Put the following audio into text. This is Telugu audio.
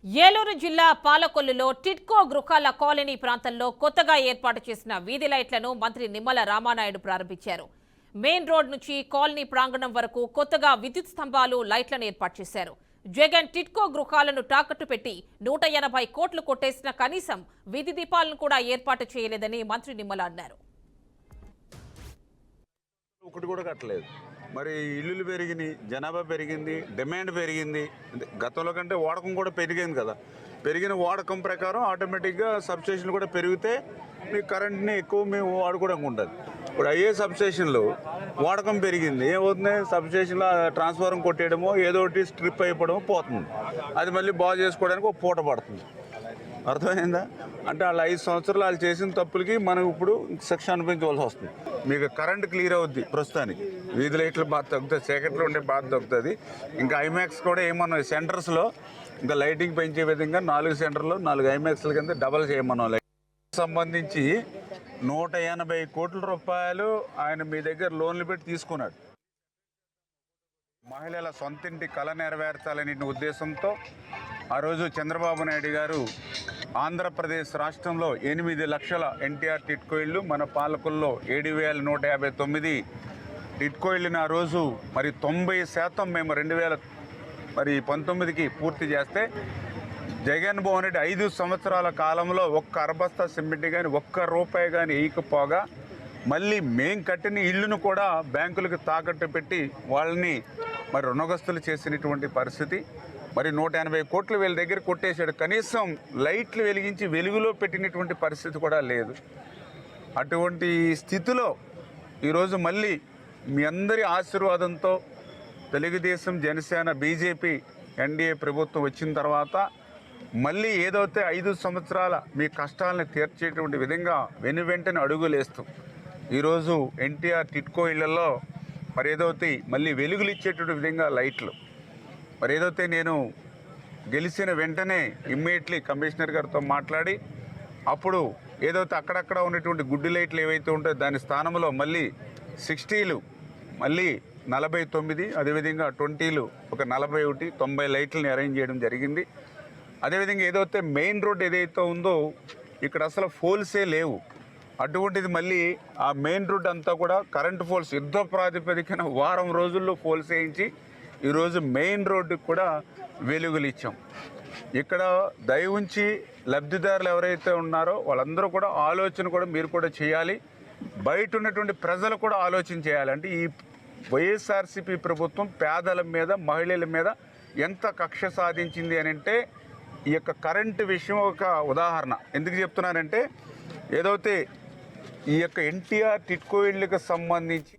ఏలూరు జిల్లా పాలకొల్లులో టిడ్కో గృహాల కాలనీ ప్రాంతంలో కొత్తగా ఏర్పాటు చేసిన వీధి లైట్లను మంత్రి నిమ్మల రామానాయుడు ప్రారంభించారు. మెయిన్ రోడ్ నుంచి కాలనీ ప్రాంగణం వరకు కొత్తగా విద్యుత్ స్తంభాలు, లైట్లను ఏర్పాటు చేశారు. జగన్ టిడ్కో గృహాలను తాకట్టు పెట్టి 180 కోట్లు కొట్టేసిన కనీసం వీధి దీపాలను కూడా ఏర్పాటు చేయలేదని మంత్రి నిమ్మల అన్నారు. ఒకటి కూడా కట్టలేదు. మరి ఇల్లులు పెరిగినాయి, జనాభా పెరిగింది, డిమాండ్ పెరిగింది. గతంలో కంటే వాడకం కూడా పెరిగింది కదా. పెరిగిన వాడకం ప్రకారం ఆటోమేటిక్గా సబ్స్టేషన్లు కూడా పెరిగితే మీకు కరెంట్ని ఎక్కువ మేము వాడుకోవడానికి ఉంటుంది. ఇప్పుడు అయ్యే సబ్స్టేషన్లు వాడకం పెరిగింది, ఏమవుతుంది, సబ్స్టేషన్లో ట్రాన్స్ఫార్మర్ కొట్టేయడమో ఏదో ఒకటి స్ట్రిప్ అయిపోవడమో పోతుంది. అది మళ్ళీ బాగు చేసుకోవడానికి ఒక పూట పడుతుంది. అర్థమైందా? అంటే వాళ్ళు 5 సంవత్సరాలు వాళ్ళు చేసిన తప్పులకి మనం ఇప్పుడు శిక్ష అనిపించవలసి వస్తుంది. మీకు కరెంట్ క్లియర్ అవుద్ది. ప్రస్తుతానికి వీధి లైట్లు బాగా తగ్గుతుంది, చీకట్లో ఉండే బాధ తగ్గుతుంది. ఇంకా ఐమాక్స్ కూడా ఏమన్నా సెంటర్స్లో ఇంకా లైటింగ్ పెంచే విధంగా 4 సెంటర్లు 4 ఐమాక్స్ల కింద డబల్ చేయమన్నాం. లైట్ సంబంధించి 180 కోట్ల రూపాయలు ఆయన మీ దగ్గర లోన్లు పెట్టి తీసుకున్నాడు. మహిళల సొంతింటి కళ నెరవేర్చాలనే ఉద్దేశంతో ఆ రోజు చంద్రబాబు నాయుడు గారు ఆంధ్రప్రదేశ్ రాష్ట్రంలో 8 లక్షల ఎన్టీఆర్ టిడ్కో ఇళ్ళు, మన పాలకుల్లో 7,159 టిడ్కో ఇళ్ళని ఆ రోజు మరి 90% మేము 2019కి పూర్తి చేస్తే జగన్మోహన్ రెడ్డి 5 సంవత్సరాల కాలంలో ఒక్క అరబస్తా సిమెంట్ కానీ ఒక్క రూపాయి కానీ వేయకపోగా మళ్ళీ మేం కట్టిన ఇల్లును కూడా బ్యాంకులకు తాకట్టు పెట్టి వాళ్ళని మరి రుణగ్రస్తులు చేసినటువంటి పరిస్థితి. మరి 180 కోట్లు వీళ్ళ దగ్గర కొట్టేశాడు. కనీసం లైట్లు వెలిగించి వెలుగులో పెట్టినటువంటి పరిస్థితి కూడా లేదు. అటువంటి స్థితిలో ఈరోజు మళ్ళీ మీ అందరి ఆశీర్వాదంతో తెలుగుదేశం, జనసేన, బీజేపీ, ఎన్డీఏ ప్రభుత్వం వచ్చిన తర్వాత మళ్ళీ ఏదైతే 5 సంవత్సరాల మీ కష్టాలను తీర్చేటువంటి విధంగా వెనువెంటనే అడుగులేస్తాం. ఈరోజు ఎన్టీఆర్ టిడ్కో ఇళ్లలో మరి ఏదైతే మళ్ళీ వెలుగులు ఇచ్చేటువంటి విధంగా లైట్లు, మరి ఏదైతే నేను గెలిచిన వెంటనే ఇమ్మీడియట్లీ కమిషనర్ గారితో మాట్లాడి అప్పుడు ఏదైతే అక్కడక్కడ ఉన్నటువంటి గుడ్డి లైట్లు ఏవైతే ఉంటాయో దాని స్థానంలో మళ్ళీ 60లు మళ్ళీ 49, అదేవిధంగా 20లు ఒక 41, 90 లైట్లని అరేంజ్ చేయడం జరిగింది. అదేవిధంగా ఏదైతే మెయిన్ రోడ్ ఏదైతే ఉందో ఇక్కడ అసలు పోల్సే లేవు. అటువంటిది మళ్ళీ ఆ మెయిన్ రోడ్ అంతా కూడా కరెంటు పోల్స్ యుద్ధ ప్రాతిపదికన వారం రోజుల్లో పోల్స్ వేయించి ఈరోజు మెయిన్ రోడ్డుకి కూడా వెలుగులు ఇచ్చాం. ఇక్కడ దయ ఉంచి లబ్ధిదారులు ఎవరైతే ఉన్నారో వాళ్ళందరూ కూడా ఆలోచన కూడా మీరు కూడా చేయాలి. బయట ఉన్నటువంటి ప్రజలు కూడా ఆలోచన చేయాలి. అంటే ఈ వైఎస్ఆర్సీపీ ప్రభుత్వం పేదల మీద, మహిళల మీద ఎంత కక్ష సాధించింది అని అంటే ఈ యొక్క కరెంటు విషయం ఒక ఉదాహరణ. ఎందుకు చెప్తున్నానంటే ఏదైతే ఈ యొక్క ఎన్టీఆర్ టిడ్కో ఇళ్ళకి సంబంధించి